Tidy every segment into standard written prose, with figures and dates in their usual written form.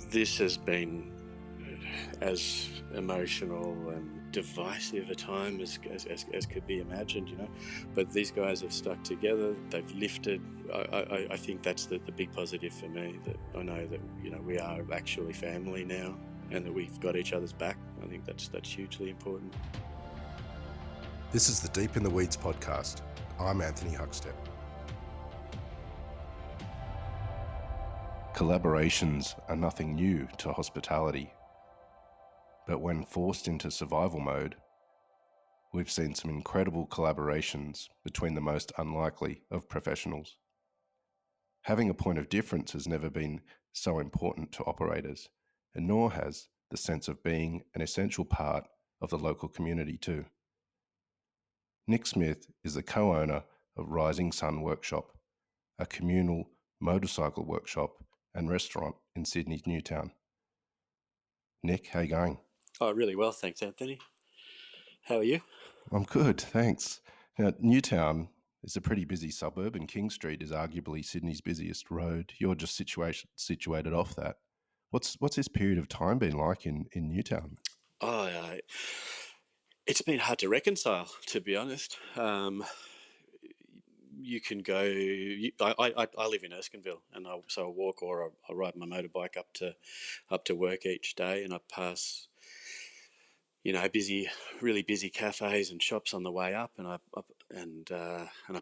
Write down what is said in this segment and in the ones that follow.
This has been as emotional and divisive a time as could be imagined, But these guys have stuck together. They've lifted. I think that's the big positive for me. That I know that we are actually family now, and that we've got each other's back. I think that's hugely important. This is the Deep in the Weeds podcast. I'm Anthony Huckstep. Collaborations are nothing new to hospitality, but when forced into survival mode, we've seen some incredible collaborations between the most unlikely of professionals. Having a point of difference has never been so important to operators, and nor has the sense of being an essential part of the local community too. Nick Smith is the co-owner of Rising Sun Workshop, a communal motorcycle workshop and restaurant in Sydney's Newtown. Nick, how you going? Oh, really well, thanks, Anthony. How are you? I'm good, thanks. Now, Newtown is a pretty busy suburb, and King Street is arguably Sydney's busiest road. You're just situated off that. What's this period of time been like in Newtown? Oh, it's been hard to reconcile, to be honest. You can go. I live in Erskineville, and so I walk or I ride my motorbike up to work each day, and I pass, really busy cafes and shops on the way up, and I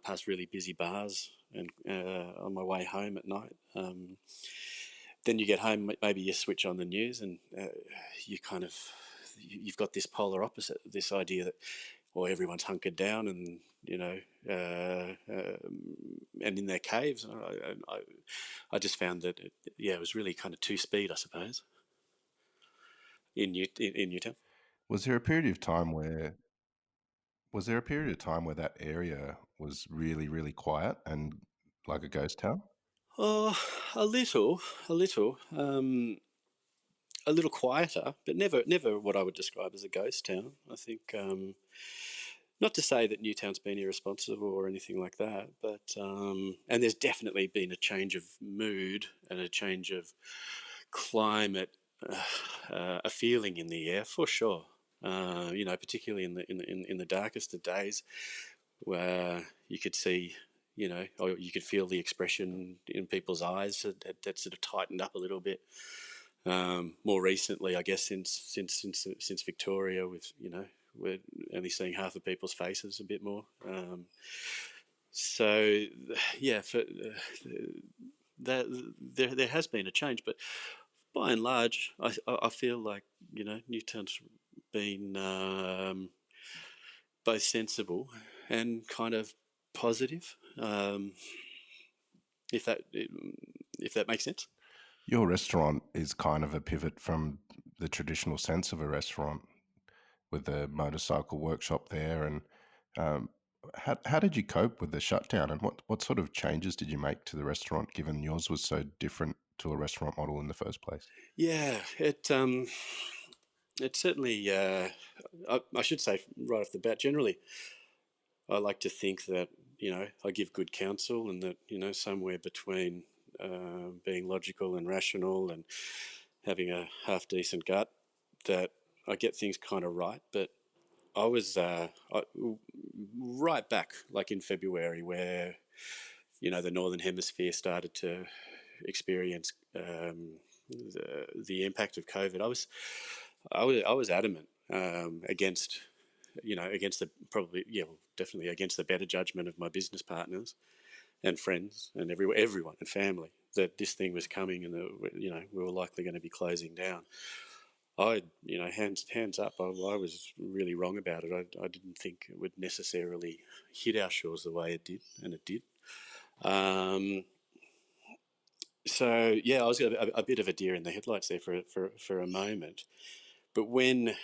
pass really busy bars and on my way home at night. Then you get home, maybe you switch on the news, and you've got this polar opposite, this idea that, well, everyone's hunkered down and and in their caves. I just found that it was really kind of two speed, I suppose, in Newtown. Was there a period of time where that area was really, really quiet and like a ghost town? Oh, a little, a little quieter, but never what I would describe as a ghost town. I think, not to say that Newtown's been irresponsible or anything like that, but and there's definitely been a change of mood and a change of climate, a feeling in the air for sure. Particularly in the darkest of days, where you could see, or you could feel the expression in people's eyes that sort of tightened up a little bit. More recently, I guess, since Victoria, we're only seeing half of people's faces a bit more. So, yeah, there has been a change, but by and large, I feel like Newtown's been both sensible and kind of positive, if that makes sense. Your restaurant is kind of a pivot from the traditional sense of a restaurant, with the motorcycle workshop there. And how did you cope with the shutdown, and what sort of changes did you make to the restaurant, given yours was so different to a restaurant model in the first place? Yeah, it certainly. I should say right off the bat, generally, I like to think that I give good counsel, and that somewhere between being logical and rational and having a half decent gut, that I get things kind of right. But I was right back, like in February, where the Northern Hemisphere started to experience the impact of COVID. I was adamant against definitely against the better judgment of my business partners and friends and everyone and family, that this thing was coming, and that we were likely going to be closing down. Hands up, I was really wrong about it. I didn't think it would necessarily hit our shores the way it did, and it did. So yeah, I was a bit of a deer in the headlights there for a moment. But when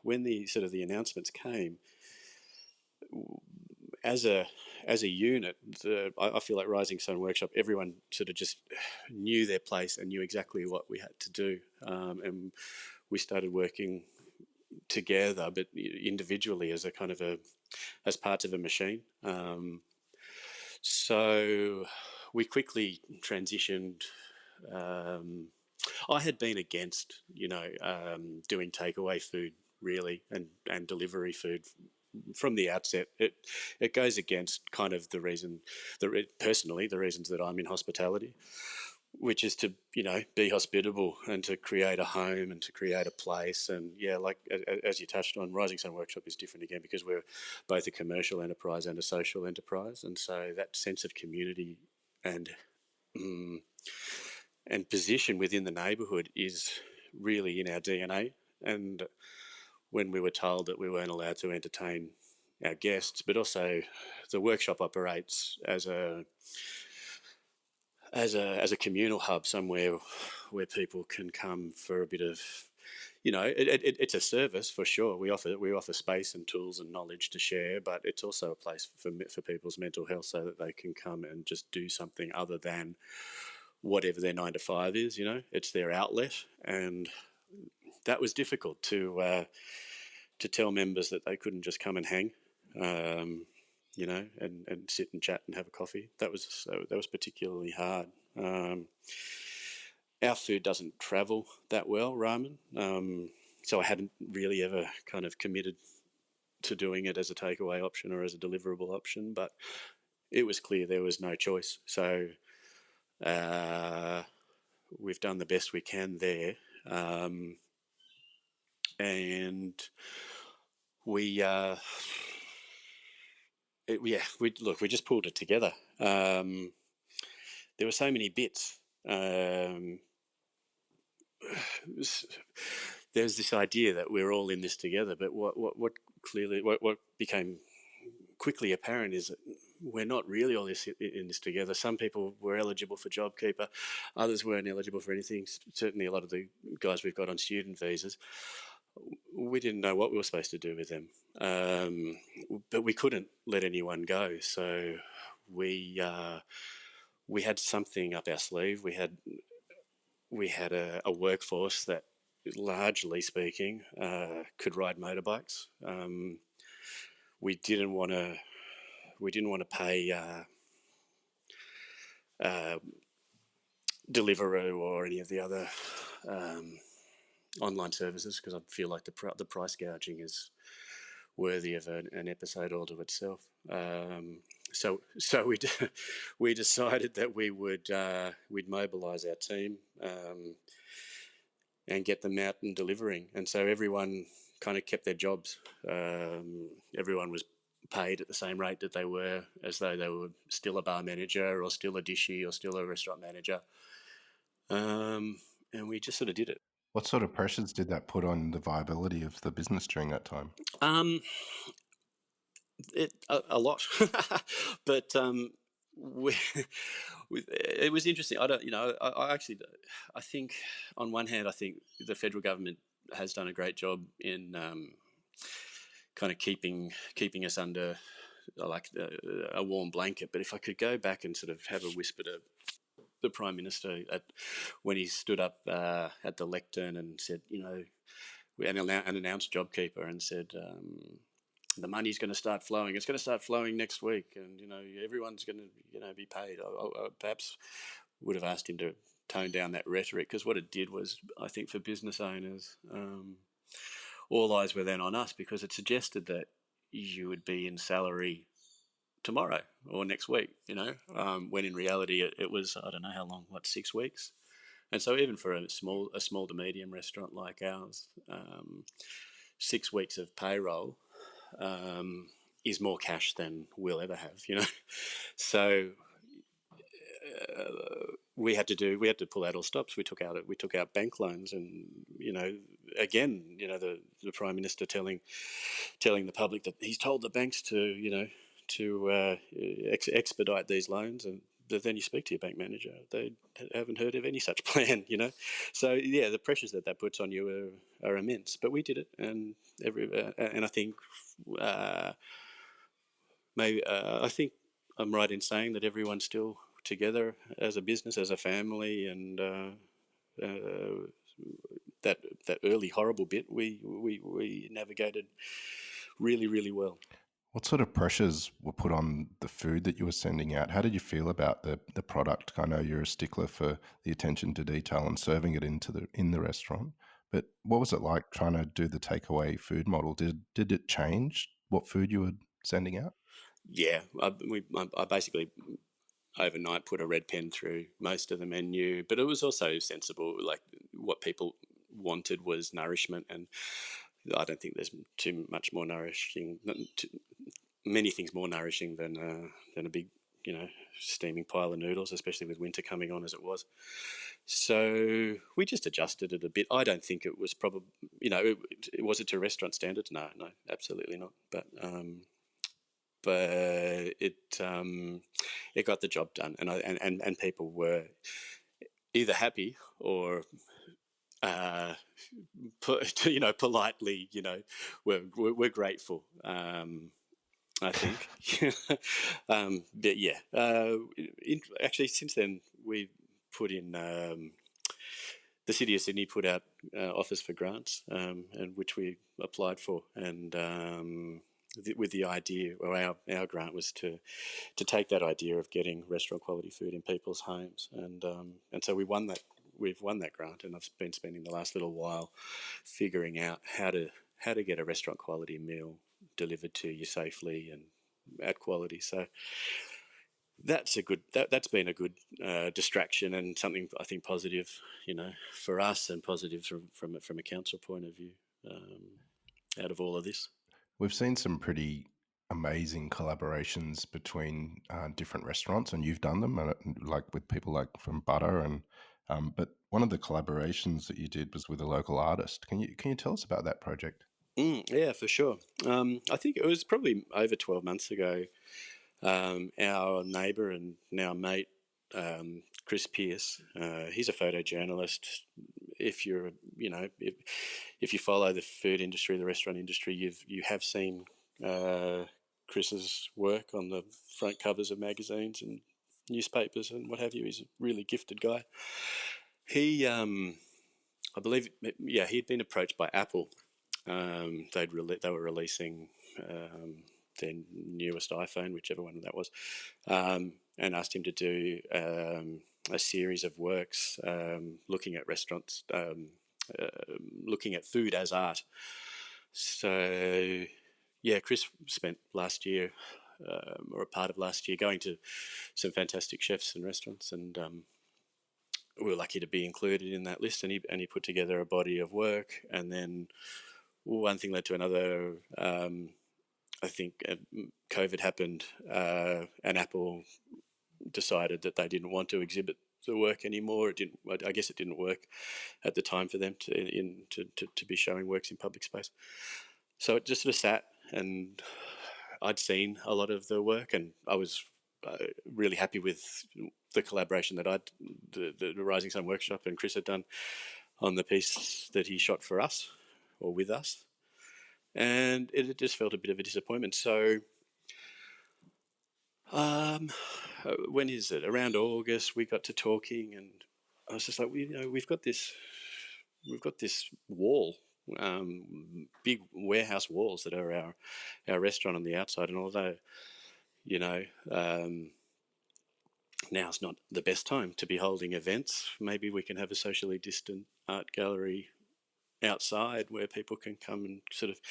the announcements came, as a unit, I feel like Rising Sun Workshop, everyone sort of just knew their place and knew exactly what we had to do, and we started working together, but individually as as parts of a machine. So we quickly transitioned I had been against, doing takeaway food really and delivery food from the outset. It goes against kind of personally the reasons that I'm in hospitality, which is to be hospitable and to create a home and to create a place. And yeah, like as you touched on, Rising Sun Workshop is different again because we're both a commercial enterprise and a social enterprise, and so that sense of community and and position within the neighbourhood is really in our DNA. And when we were told that we weren't allowed to entertain our guests, but also the workshop operates as a communal hub, somewhere where people can come for a bit of, it's a service for sure. We offer space and tools and knowledge to share, but it's also a place for people's mental health, so that they can come and just do something other than whatever their 9 to 5 is. It's their outlet, and that was difficult to tell members that they couldn't just come and hang. And sit and chat and have a coffee. That was particularly hard. Our food doesn't travel that well, ramen. So I hadn't really ever kind of committed to doing it as a takeaway option or as a deliverable option, but it was clear there was no choice. So uh, we've done the best we can there, and we we just pulled it together. There were so many bits. There's this idea that we're all in this together, but what became quickly apparent is that we're not really all in this together. Some people were eligible for JobKeeper, others weren't eligible for anything. Certainly, a lot of the guys we've got on student visas, we didn't know what we were supposed to do with them, but we couldn't let anyone go. So we had something up our sleeve. We had a workforce that, largely speaking, could ride motorbikes. We didn't want to pay Deliveroo or any of the other online services, because I feel like the price gouging is worthy of an episode all to itself. So we decided that we'd mobilise our team and get them out and delivering, and so everyone kind of kept their jobs. Everyone was paid at the same rate that they were, as though they were still a bar manager or still a dishy or still a restaurant manager. And we just sort of did it. What sort of pressures did that put on the viability of the business during that time? A lot, but we, it was interesting. I don't, I actually, I think on one hand, I think the federal government has done a great job in kind of keeping us under like a warm blanket. But if I could go back and sort of have a whisper to the Prime Minister when he stood up at the lectern and said, and announced JobKeeper and said, the money's going to start flowing. It's going to start flowing next week, and everyone's going to be paid. I perhaps would have asked him to tone down that rhetoric, because what it did was, I think, for business owners, all eyes were then on us, because it suggested that you would be in salary tomorrow or next week. When in reality it was, I don't know how long, 6 weeks. And so even for a small to medium restaurant like ours, 6 weeks of payroll is more cash than we'll ever have. So we had to pull out all stops. We took out bank loans, and again, the Prime Minister telling the public that he's told the banks to expedite these loans, and but then you speak to your bank manager, they haven't heard of any such plan. So yeah, the pressures that puts on you are immense. But we did it, and I think maybe I think I'm right in saying that everyone's still together as a business, as a family, and that early horrible bit we navigated really, really well. What sort of pressures were put on the food that you were sending out? How did you feel about the product? I know you're a stickler for the attention to detail and serving it in the restaurant, but what was it like trying to do the takeaway food model? Did it change what food you were sending out? Yeah, I basically overnight put a red pen through most of the menu, but it was also sensible. Like what people wanted was nourishment, and I don't think there's too much more nourishing, many things more nourishing than a big, steaming pile of noodles, especially with winter coming on as it was. So we just adjusted it a bit. I don't think it was probably, was it to restaurant standards? No, absolutely not. But it got the job done, and people were either happy or politely, we're grateful. I think, but yeah. Actually, since then we put in the City of Sydney put out offers for grants, and which we applied for, and with the idea, or our grant was to take that idea of getting restaurant quality food in people's homes, and so we won that. We've won that grant, and I've been spending the last little while figuring out how to get a restaurant quality meal delivered to you safely and at quality. So that's been a good distraction and something I think positive, for us, and positive from a council point of view, out of all of this. We've seen some pretty amazing collaborations between different restaurants, and you've done them, like with people like from Butter, and but one of the collaborations that you did was with a local artist. Can you tell us about that project? Yeah, for sure. I think it was probably over 12 months ago. Our neighbour and now mate, Chris Pearce, he's a photojournalist. If you're, if you follow the food industry, the restaurant industry, you have seen Chris's work on the front covers of magazines and newspapers and what have you. He's a really gifted guy. He, I believe, yeah, he'd been approached by Apple. They were releasing their newest iPhone, whichever one that was, and asked him to do a series of works looking at restaurants, looking at food as art. So, yeah, Chris spent last year, or a part of last year, going to some fantastic chefs and restaurants, and we were lucky to be included in that list. And he put together a body of work, and then one thing led to another. I think COVID happened, and Apple decided that they didn't want to exhibit the work anymore. It didn't. I guess it didn't work at the time for them to be showing works in public space. So it just sort of sat, and I'd seen a lot of the work, and I was really happy with the collaboration that the Rising Sun workshop and Chris had done on the piece that he shot for us, or with us, and it just felt a bit of a disappointment. So, when is it? Around August, we got to talking, and I was just like, we've got this wall, big warehouse walls that are our restaurant on the outside, and although, you know. Now's not the best time to be holding events. Maybe we can have a socially distant art gallery outside where people can come and sort of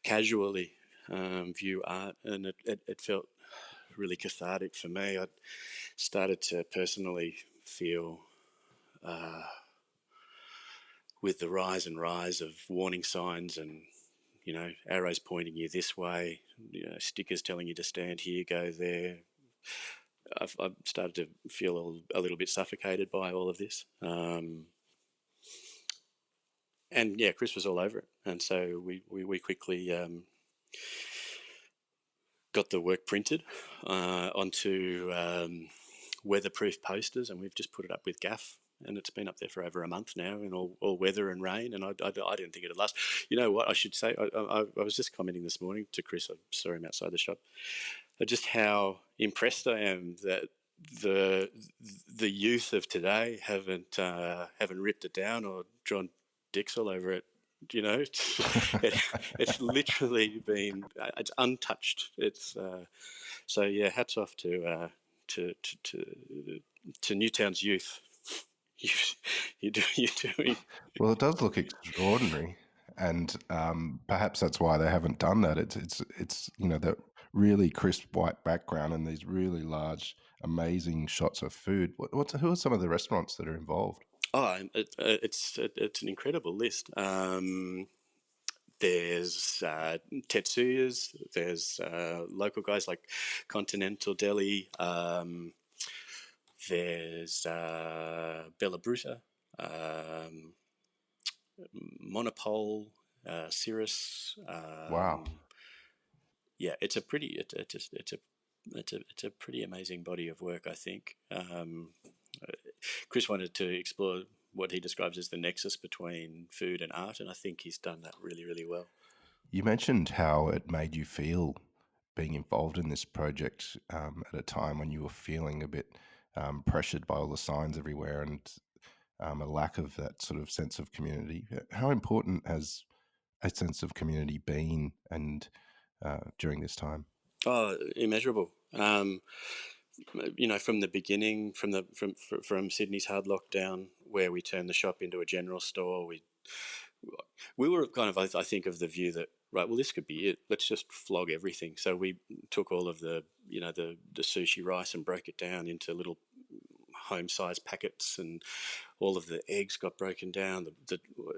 casually view art, and it felt really cathartic for me. I started to personally feel, with the rise of warning signs and arrows pointing you this way, stickers telling you to stand here, go there. I've started to feel a little bit suffocated by all of this. And yeah, Chris was all over it, and so we quickly got the work printed onto weatherproof posters, and we've just put it up with gaff, and it's been up there for over a month now in all weather and rain, and I didn't think it'd last. You know what I should say? I was just commenting this morning to Chris. I saw him outside the shop. Just how impressed I am that the youth of today haven't ripped it down or drawn dicks all over it You know, it's literally been it's untouched. It's so yeah. Hats off to to to, to Newtown's youth. You you're doing. Well, it does look extraordinary, and perhaps that's why they haven't done that. It's that really crisp white background and these really large, amazing shots of food. Who are some of the restaurants that are involved? Oh, it's an incredible list. There's Tetsuyas. There's local guys like Continental Deli. There's Bella Bruta, Monopole, Cirrus. Wow. Yeah, it's a pretty it's a pretty amazing body of work, I think. Chris wanted to explore what he describes as the nexus between food and art, and I think he's done that really, really well. You mentioned how it made you feel being involved in this project at a time when you were feeling a bit pressured by all the signs everywhere and a lack of that sort of sense of community. How important has a sense of community been and during this time? Oh, immeasurable. From the beginning, from Sydney's hard lockdown, where we turned the shop into a general store, we were kind of, I think, of the view that, right, well, this could be it. Let's just flog everything. So we took all of the sushi rice and broke it down into little home-sized packets, and all of the eggs got broken down.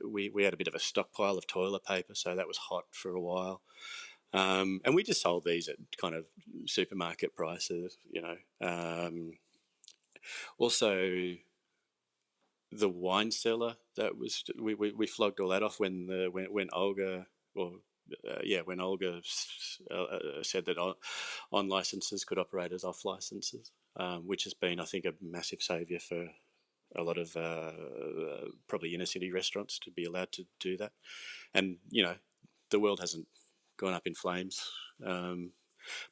We had a bit of a stockpile of toilet paper, so that was hot for a while. And we just sold these at kind of supermarket prices, Also, the wine cellar that was we flogged all that off when Olga when Olga said that on licenses could operate as off licenses, which has been, I think, a massive saviour for a lot of probably inner city restaurants to be allowed to do that. And the world hasn't gone up in flames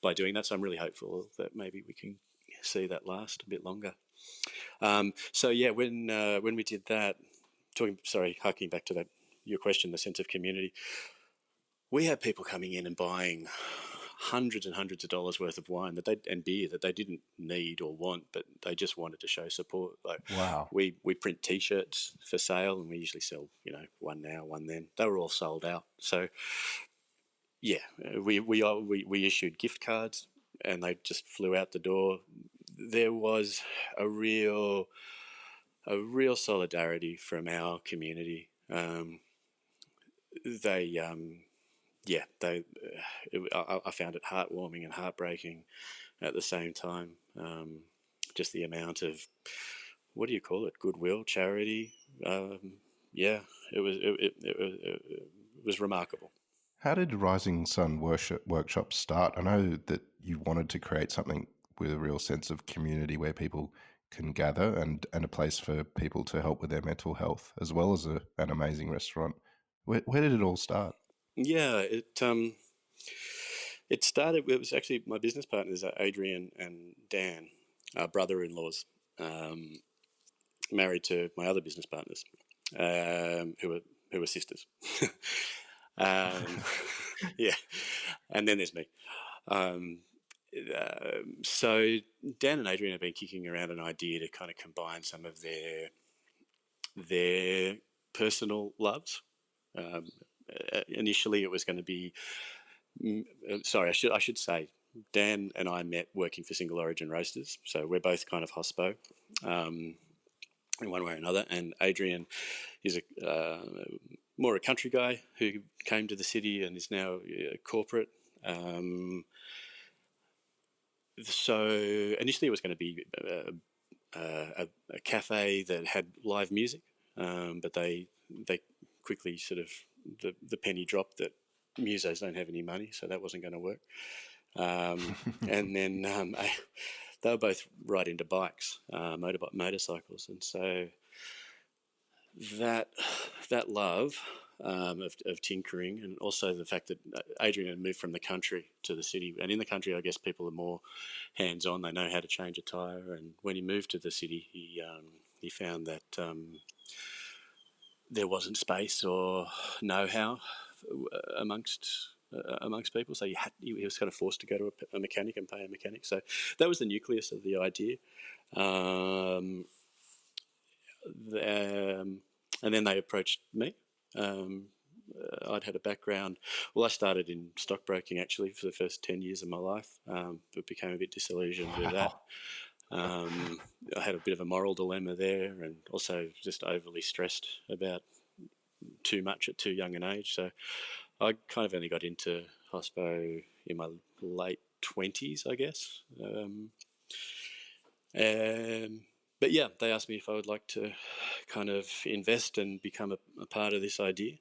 by doing that, so I'm really hopeful that maybe we can see that last a bit longer. So yeah, when we did that, harking back to that your question, the sense of community, we had people coming in and buying hundreds and hundreds of dollars worth of wine and beer that they didn't need or want, but they just wanted to show support. Like, Wow. we print T-shirts for sale, and we usually sell one now, one then. They were all sold out. So yeah, we issued gift cards, and they just flew out the door. There was a real solidarity from our community. They yeah, I found it heartwarming and heartbreaking at the same time. Just the amount of, what do you call it, goodwill, charity. Yeah, it was remarkable. How did Rising Sun Workshop start? I know that you wanted to create something with a real sense of community where people can gather and a place for people to help with their mental health, as well as an amazing restaurant. Where did it all start? Yeah, it started. It was actually my business partners, Adrian and Dan, brother-in-laws, married to my other business partners, who were sisters. um, yeah, and then there's me. Um, so Dan and Adrian have been kicking around an idea to kind of combine some of their personal loves. Initially, it was going to be. Sorry, I should say, Dan and I met working for Single Origin Roasters, so we're both kind of hospo, in one way or another. And Adrian is more a country guy who came to the city and is now corporate. So initially, it was going to be a cafe that had live music, but they quickly sort of the penny dropped that musos don't have any money, so that wasn't going to work. And then they were both right into bikes, motorcycles, and so that love of tinkering, and also the fact that Adrian had moved from the country to the city, and in the country, I guess people are more hands-on. They know how to change a tire, and when he moved to the city, he found that there wasn't space or know-how amongst people, so he was kind of forced to go to a mechanic and pay a mechanic. So that was the nucleus of the idea. Um, and then they approached me. I'd had a background. Well, I started in stockbroking actually for the first 10 years of my life, but became a bit disillusioned with that. Wow. I had a bit of a moral dilemma there, and also just overly stressed about too much at too young an age. So I kind of only got into hospo in my late 20s, I guess. Um, but yeah, they asked me if I would like to kind of invest and become a part of this idea,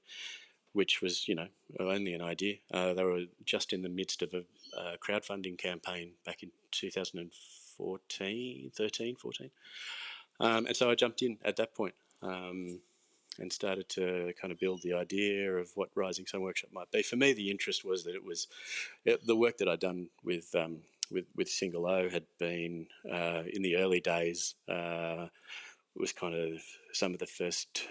which was, only an idea. They were just in the midst of a crowdfunding campaign back in 2014, 13, 14. And so I jumped in at that point, and started to kind of build the idea of what Rising Sun Workshop might be. For me, the interest was that the work that I'd done with Single O had been in the early days. Was kind of some of the first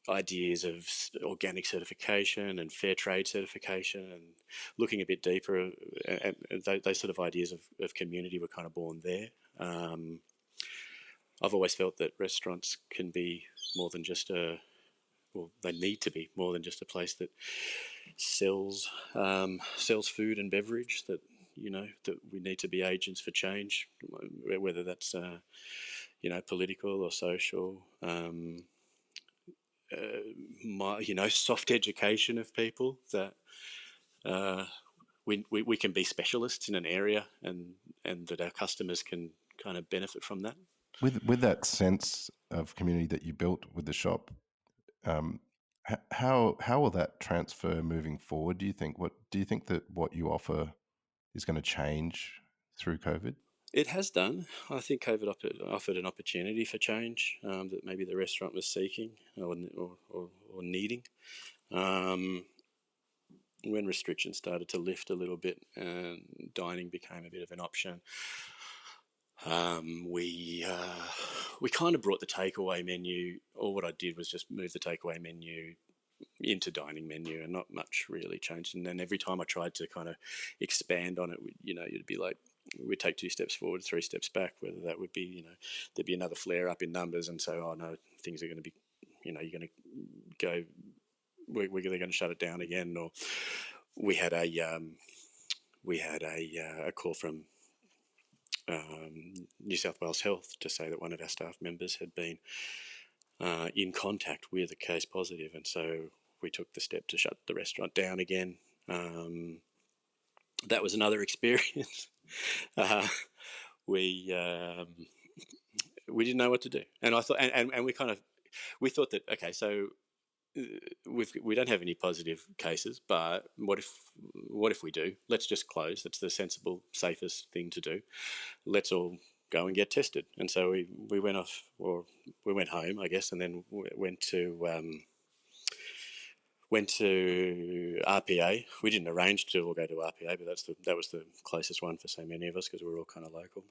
ideas of organic certification and fair trade certification, and looking a bit deeper, and those sort of ideas of community were kind of born there. I've always felt that restaurants can be more than just they need to be more than just a place that sells food and beverage. That that we need to be agents for change, whether that's political or social. Soft education of people, that we can be specialists in an area, and that our customers can kind of benefit from that. With that sense of community that you built with the shop, um, how will that transfer moving forward? Do you think that what you offer is going to change through COVID? It has done. I think COVID offered an opportunity for change, that maybe the restaurant was seeking or needing. Um, when restrictions started to lift a little bit and dining became a bit of an option, we kind of brought the takeaway menu, or what I did was just move the takeaway menu into dining menu, and not much really changed. And then every time I tried to kind of expand on it, you'd be like, we'd take 2 steps forward, 3 steps back, whether that would be, there'd be another flare up in numbers, and so, oh no, things are going to be, you're going to go, we're going to shut it down again. Or we had a call from New South Wales Health to say that one of our staff members had been in contact with a case positive, and so we took the step to shut the restaurant down again. That was another experience. We we didn't know what to do, and I thought, and we thought that, okay, so we don't have any positive cases, but what if we do? Let's just close. That's the sensible, safest thing to do. Let's all go and get tested. And so we went off, or we went home, I guess, and then went to RPA. We didn't arrange to all go to RPA, but that was the closest one for so many of us, because we were all kind of local.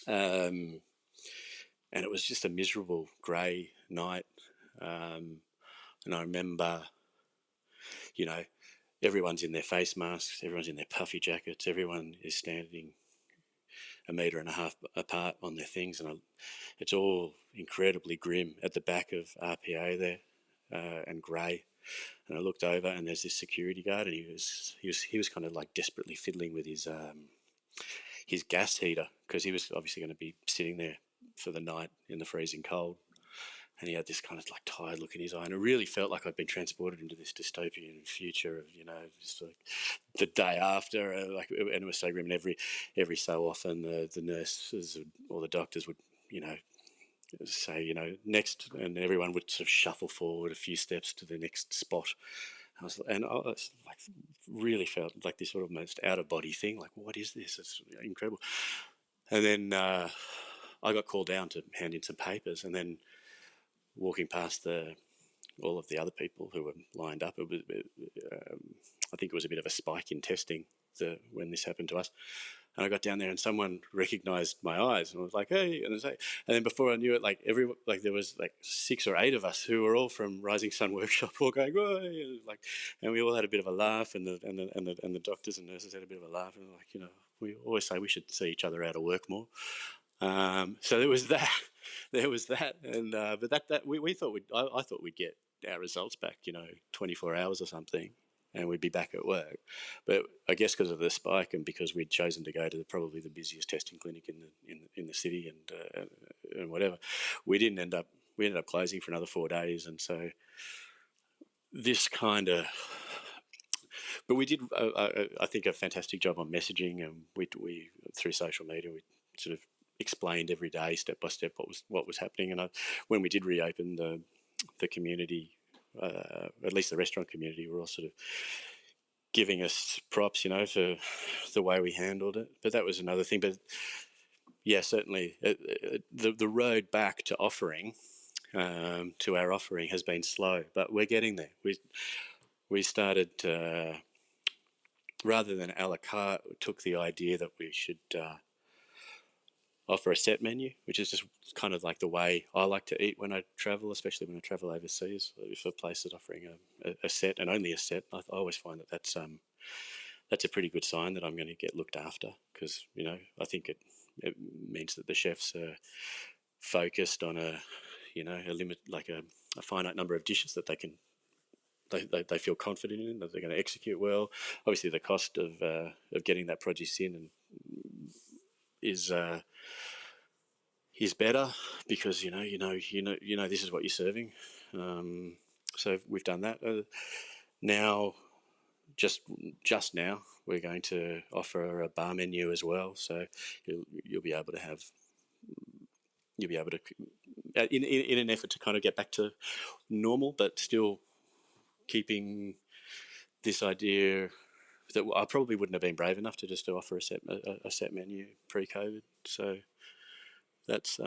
And it was just a miserable grey night. And I remember, everyone's in their face masks, everyone's in their puffy jackets, everyone is standing 1.5 meters apart on their things, and it's all incredibly grim at the back of RPA there, and grey. And I looked over, and there's this security guard, and he was kind of like desperately fiddling with his gas heater, because he was obviously going to be sitting there for the night in the freezing cold. And he had this kind of like tired look in his eye, and it really felt like I'd been transported into this dystopian future of, just like the day after, and it was so grim. And every so often, the nurses or the doctors would, say, next, and everyone would sort of shuffle forward a few steps to the next spot. I was like, really felt like this sort of most out of body thing. Like, what is this? It's incredible. And then I got called down to hand in some papers, and then walking past all of the other people who were lined up, I think it was a bit of a spike in testing when this happened to us. And I got down there, and someone recognised my eyes, and was like, "Hey!" And then before I knew it, there was like 6 or 8 of us who were all from Rising Sun Workshop, all going, "Whoa!" And we all had a bit of a laugh, and the doctors and nurses had a bit of a laugh, and we always say we should see each other out of work more. So there was that, and but we thought I thought we'd get our results back, 24 hours or something, and we'd be back at work. But I guess because of the spike, and because we'd chosen to go to probably the busiest testing clinic in the city, and whatever, we ended up closing for another 4 days, and so this kind of. But we did, I think, a fantastic job on messaging, and we through social media we sort of explained every day, step by step, what was happening. And when we did reopen, the community, at least the restaurant community, were all sort of giving us props, for the way we handled it. But that was another thing. But yeah, certainly the road back to offering, to our offering, has been slow, but we're getting there. We started, rather than a la carte, we took the idea that we should offer a set menu, which is just kind of like the way I like to eat when I travel, especially when I travel overseas. If a place is offering a set, and only a set, I always find that's a pretty good sign that I'm going to get looked after, because I think it means that the chefs are focused on a limit, like a finite number of dishes that they feel confident in, that they're going to execute well. Obviously, the cost of getting that produce in is better, because this is what you're serving. So we've done that. Now, just now, we're going to offer a bar menu as well. So you'll be able to in an effort to kind of get back to normal, but still keeping this idea that I probably wouldn't have been brave enough to offer a set menu pre-COVID. So that's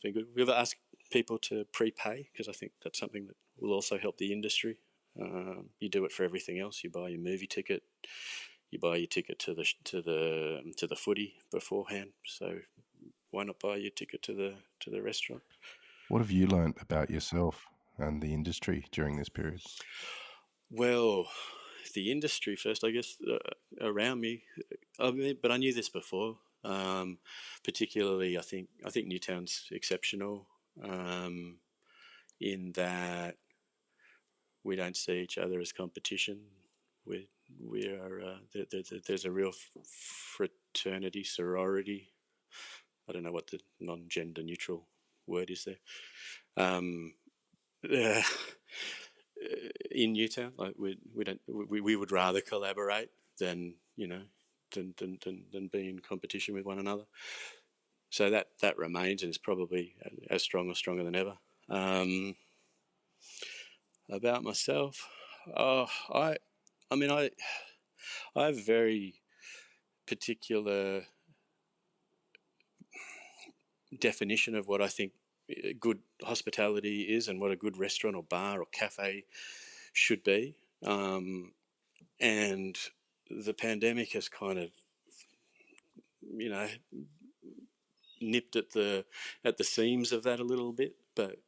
been good. We've asked people to prepay, because I think that's something that will also help the industry. You do it for everything else. You buy your movie ticket, you buy your ticket to the footy beforehand. So why not buy your ticket to the restaurant? What have you learnt about yourself and the industry during this period? Well, the industry first, I guess, around me. But I knew this before. Particularly, I think Newtown's exceptional, in that we don't see each other as competition. We are there's a real fraternity, sorority. I don't know what the non-gender neutral word is there. In Newtown, like we would rather collaborate than than be in competition with one another. So that remains, and is probably as strong or stronger than ever. About myself, I have very particular definition of what I think good hospitality is, and what a good restaurant or bar or cafe should be. And the pandemic has kind of, nipped at the seams of that a little bit, but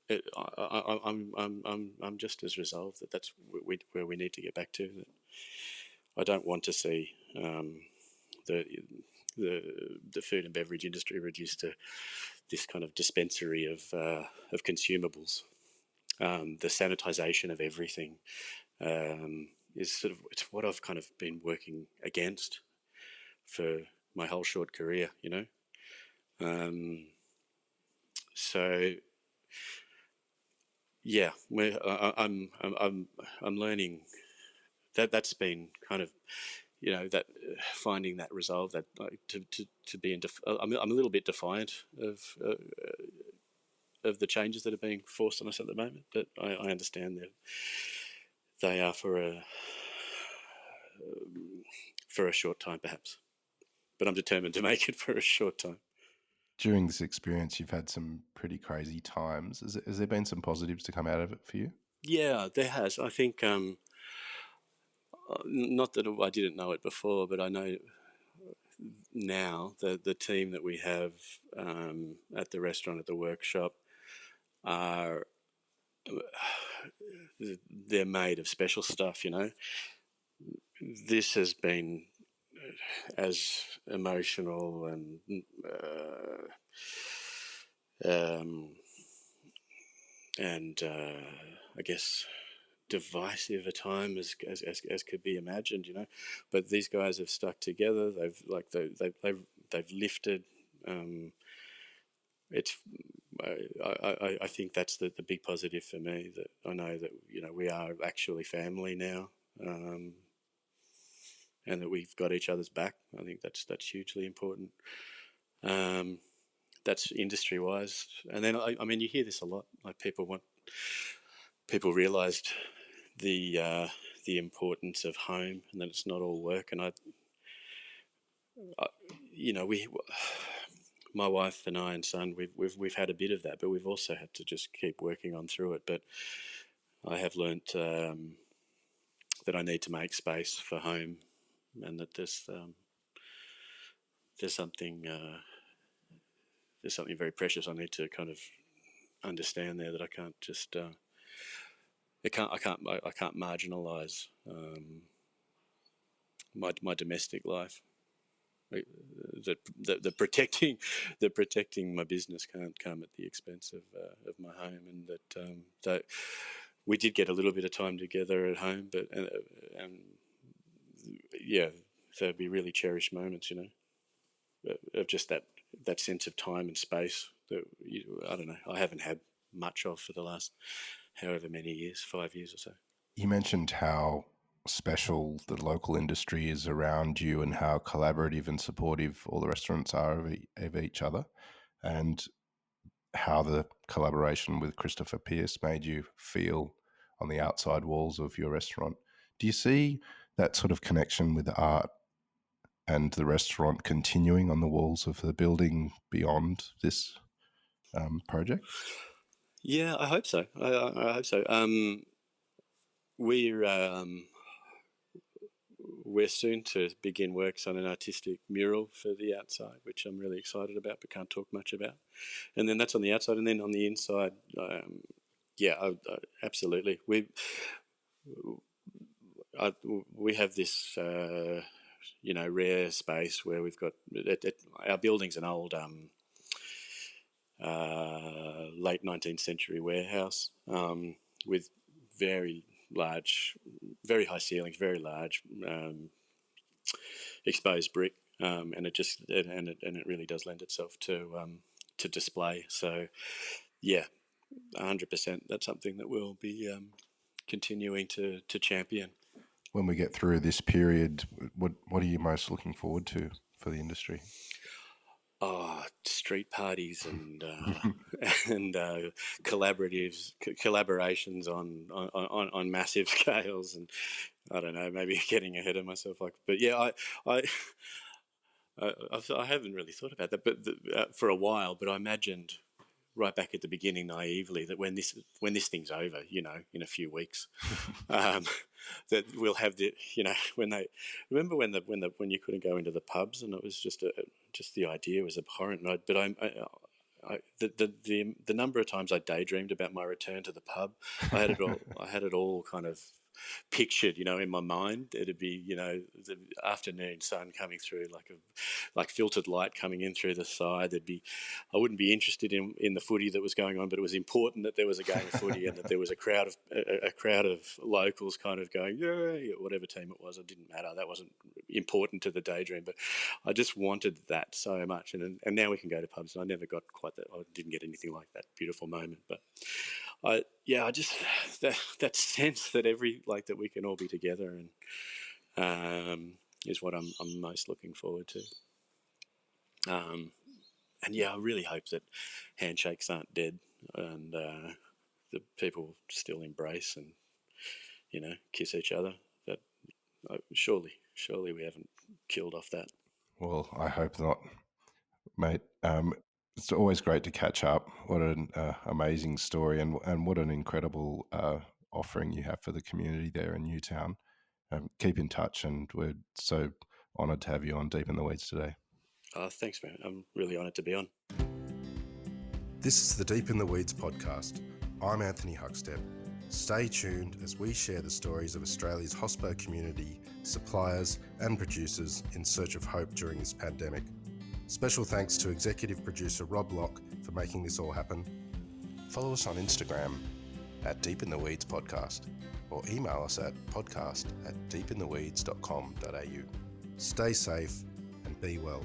I'm just as resolved that that's where we need to get back to. That I don't want to see the food and beverage industry reduced to this kind of dispensary of consumables. The sanitization of everything is sort of, it's what I've kind of been working against for my whole short career, So yeah, I'm learning that's been kind of, that finding that resolve, that to be in. I'm a little bit defiant of the changes that are being forced on us at the moment, but I understand that they are for a short time, perhaps. But I'm determined to make it for a short time. During this experience, you've had some pretty crazy times. Has there been some positives to come out of it for you? Yeah, there has. I think, not that I didn't know it before, but I know now the team that we have at the restaurant, at the workshop, are they're made of special stuff. This has been as emotional and um, I guess divisive a time as could be imagined. But these guys have stuck together. They've lifted. It's I think that's the big positive for me, that I know that we are actually family now, and that we've got each other's back. I think that's hugely important. That's industry wise, and then I mean you hear this a lot. Like people realised the importance of home, and that it's not all work. And we, my wife and I and son, we've had a bit of that, but we've also had to just keep working on through it. But I have learnt that I need to make space for home, and that there's something very precious I need to kind of understand there, that I can't just I can't marginalise my domestic life. The protecting my business can't come at the expense of my home, and that we did get a little bit of time together at home, but yeah, there'd be really cherished moments, of just that sense of time and space that I don't know, I haven't had much of for the last however many years, 5 years or so. You mentioned how special the local industry is around you and how collaborative and supportive all the restaurants are of each other, and how the collaboration with Christopher Pearce made you feel on the outside walls of your restaurant. Do you see that sort of connection with art and the restaurant continuing on the walls of the building beyond this project? Yeah, I hope so. I hope so. We're we're soon to begin works on an artistic mural for the outside, which I'm really excited about, but can't talk much about. And then that's on the outside, and then on the inside, absolutely. We have this rare space where we've got our building's an old late 19th century warehouse with very large, very high ceilings, very large exposed brick, and it really does lend itself to display. So yeah, 100%. That's something that we'll be continuing to champion. When we get through this period, what are you most looking forward to for the industry? Oh, street parties and and collaborations on massive scales, and I don't know, maybe getting ahead of myself. But yeah, I haven't really thought about that, but for a while. But I imagined right back at the beginning, naively, that when this thing's over, in a few weeks, that we'll have when they remember when you couldn't go into the pubs, and it was just the idea was abhorrent. The number of times I daydreamed about my return to the pub, I had it all kind of pictured, in my mind. It'd be, the afternoon sun coming through like filtered light coming in through the side. I wouldn't be interested in the footy that was going on, but it was important that there was a game of footy and that there was a crowd of locals kind of going, yeah, whatever team it was. It didn't matter. That wasn't important to the daydream, but I just wanted that so much. And now we can go to pubs, and I never got quite that. I didn't get anything like that beautiful moment, but I just that sense that that we can all be together, and is what I'm most looking forward to. And yeah, I really hope that handshakes aren't dead, and the people still embrace and kiss each other. That surely we haven't killed off that. Well, I hope not, mate. It's always great to catch up. What an amazing story, and what an incredible offering you have for the community there in Newtown. Keep in touch, and we're so honoured to have you on Deep in the Weeds today. Thanks, man. I'm really honoured to be on. This is the Deep in the Weeds podcast. I'm Anthony Huckstep. Stay tuned as we share the stories of Australia's hospo community, suppliers and producers in search of hope during this pandemic. Special thanks to executive producer Rob Locke for making this all happen. Follow us on Instagram at Deep in the Weeds Podcast or email us at podcast@deepintheweeds.com.au. Stay safe and be well.